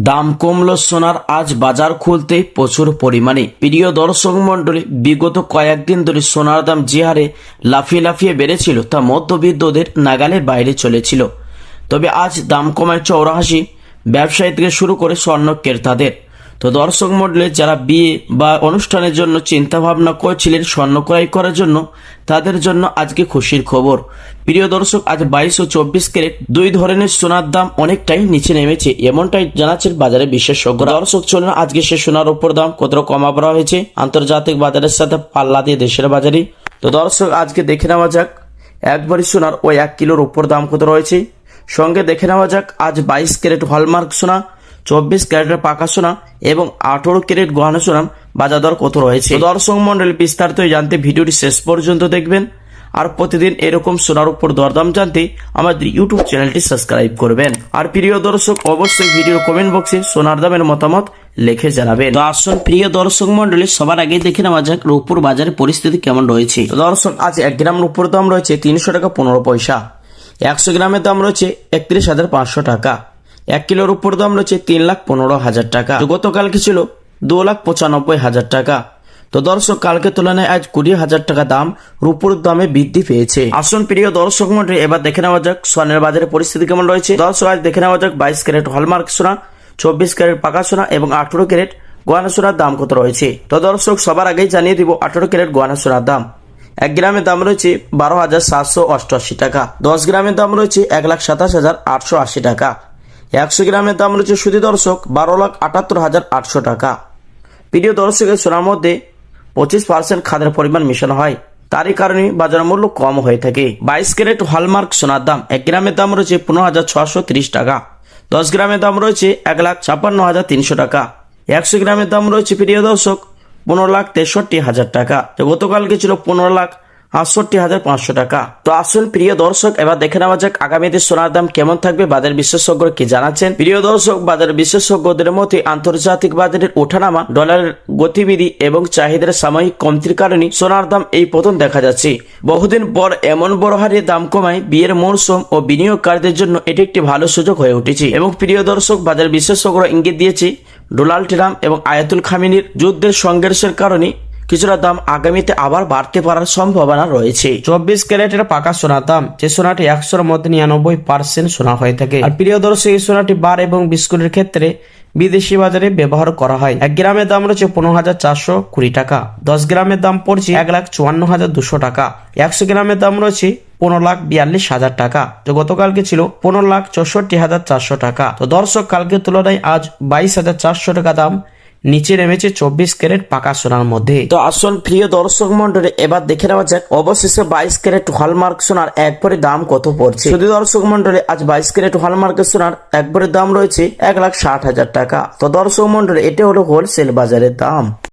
দাম কমলো সোনার আজ বাজার খুলতে প্রচুর পরিমাণে। প্রিয় দর্শক মন্ডলী, বিগত কয়েকদিন ধরে সোনার দাম যে হারে লাফিয়ে লাফিয়ে বেড়েছিল তা মধ্যবিত্তদের নাগালের বাইরে চলেছিল। তবে আজ দাম কমায় চৌরাহাসি ব্যবসায়ী থেকে শুরু করে স্বর্ণ ক্রেতাদের। তো দর্শক মন্ডলী, যারা বিয়ে বা অনুষ্ঠানের জন্য চিন্তা ভাবনা করছিলেন স্বর্ণ ক্রয় করার জন্য, তাদের জন্য আজকে খুশির খবর। প্রিয় দর্শক, আজ 22 ও 24 ক্যারেট দুই ধরনের সোনার দাম অনেকটাই নিচে নেমেছে, এমনটাই জানাচ্ছেন বাজারে বিশেষজ্ঞরা। দর্শক চলুন আজকে সে সোনার উপর দাম কত কমা বলা হয়েছে আন্তর্জাতিক বাজারের সাথে পাল্লা দিয়ে দেশের বাজারে। তো দর্শক আজকে দেখে নেওয়া যাক একবারই সোনার ওই 1 কিলোর উপর দাম কত রয়েছে। সঙ্গে দেখে নেওয়া যাক আজ 22 ক্যারেট হলমার্ক সোনা, 24 ক্যারেটের পাকা সোনা এবং 18 ক্যারেট গহনা সোনার বাজার দর কত রয়েছে। দর্শক মন্ডলী, বিস্তারিত জানতে ভিডিওটি শেষ পর্যন্ত দেখবেন। আর প্রতিদিন এরকম সোনার উপর দরদাম জানতে আমাদের ইউটিউব চ্যানেলটি সাবস্ক্রাইব করবেন। আর প্রিয় দর্শক, অবশ্যই ভিডিও কমেন্ট বক্সে সোনার দামের মতামত লিখে জানাবেন। তো আসুন প্রিয় দর্শক মন্ডলী, সবার আগে দেখে নেওয়া যাক রূপোর বাজারের পরিস্থিতি কেমন রয়েছে। দর্শক আজ 1 গ্রাম রূপোর দাম রয়েছে 300 টাকা 15 পয়সা। 100 গ্রামের দাম রয়েছে 31,500 টাকা। 1 কিলোর উপর দাম রয়েছে 3,15,000 টাকা। গতকালকে ছিল 2,95,000 টাকা। তো দর্শক, কালকে তুলনায় আজ 20,000 টাকা দাম রূপোর দামে বৃদ্ধি পেয়েছে। আসুন প্রিয় দর্শক মন্ডলী, এবার দেখে নেওয়া যাক স্বর্ণের বাজারে পরিস্থিতি কেমন রয়েছে। দর্শক আজ দেখে নেওয়া যাক 22 ক্যারেট হলমার্ক সোনা, 24 ক্যারেট পাকা সোনা এবং 18 ক্যারেট গয়না সোনার দাম কত রয়েছে। তো দর্শক সবার আগেই জানিয়ে দিব 18 ক্যারেট গয়না সোনার দাম 1 গ্রামের দাম রয়েছে 12,788 টাকা। 10 গ্রামের দাম রয়েছে 1,27,880 টাকা। 100 গ্রামের দাম রয়েছে সুধী দর্শক 12,78,800 টাকা। প্রিয় দর্শকের সোনার মধ্যে 25% খাদের পরিমাণ মেশানো হয়, তারই কারণে বাজার মূল্য কম হয়ে থাকে। 22 ক্যারেট হলমার্ক সোনার দাম 1 গ্রামের দাম রয়েছে 15,630 টাকা। 10 গ্রামের দাম রয়েছে 1,56,300 টাকা। 100 গ্রামের দাম রয়েছে প্রিয় দর্শক 15,63,000 টাকা। তো গতকালকে ছিল 15,68,500 টাকা। তো আসুন প্রিয় দর্শক, এবার দেখে নেওয়া যাক আগামীতে সোনার দাম কেমন থাকবে বাজার বিশেষজ্ঞরা কি জানাচ্ছেন। প্রিয় দর্শক, বাজার বিশেষজ্ঞদের মতে আন্তর্জাতিক বাজারের ওঠানামা, ডলারের গতিবিধি এবং চাহিদার সাময়িক কমতির কারণে সোনার দাম এই পতন দেখা যাচ্ছে। বহুদিন পর এমন বড় হারে দাম কমায় বিয়ের মৌসুম ও বিনিয়োগকারীদের জন্য এটি একটি ভালো সুযোগ হয়ে উঠেছে। এবং প্রিয় দর্শক, বাজার বিশেষজ্ঞরা ইঙ্গিত দিয়েছে ডোনাল্ড ট্রাম্প এবং আয়াতুল খামেনির যুদ্ধের সংঘর্ষের কারণে কিছুটা দাম আগামীতে আবার বাড়তে পারার সম্ভাবনা রয়েছে। 24 ক্যারেটের পাকা সোনার দাম, যে সোনাটি 100-র মধ্যে 99% সোনা হয়ে থাকে। আর প্রিয় দর্শক, এই সোনাটি বার এবং বিস্কুটের ক্ষেত্রে বিদেশি বাজারে ব্যবহার করা হয়। 1 গ্রামের দাম রয়েছে 15,420 টাকা। 10 গ্রামের দাম পড়ছে 1,54,200 টাকা। 100 গ্রামের দাম রয়েছে 15,42,000 টাকা। তো গতকালকে ছিল 15,64,400 টাকা। তো দর্শক, কালকে তুলনায় আজ 22,400 টাকা দাম নিচে নেমেছে 24 ক্যারেট পাকা সোনার মধ্যে। তো আসল প্রিয় দর্শক মন্ডলী, এবার দেখে নেওয়া যাক অবশেষে 22 ক্যারেট হলমার্ক সোনার একবারে দাম কত পড়ছে। যদি দর্শক মন্ডলী, আজ 22 ক্যারেট হলমার্ক সোনার একবারে দাম রয়েছে 1,60,000 টাকা। তো দর্শক মন্ডলী, এটা হলো হোলসেল বাজারের দাম।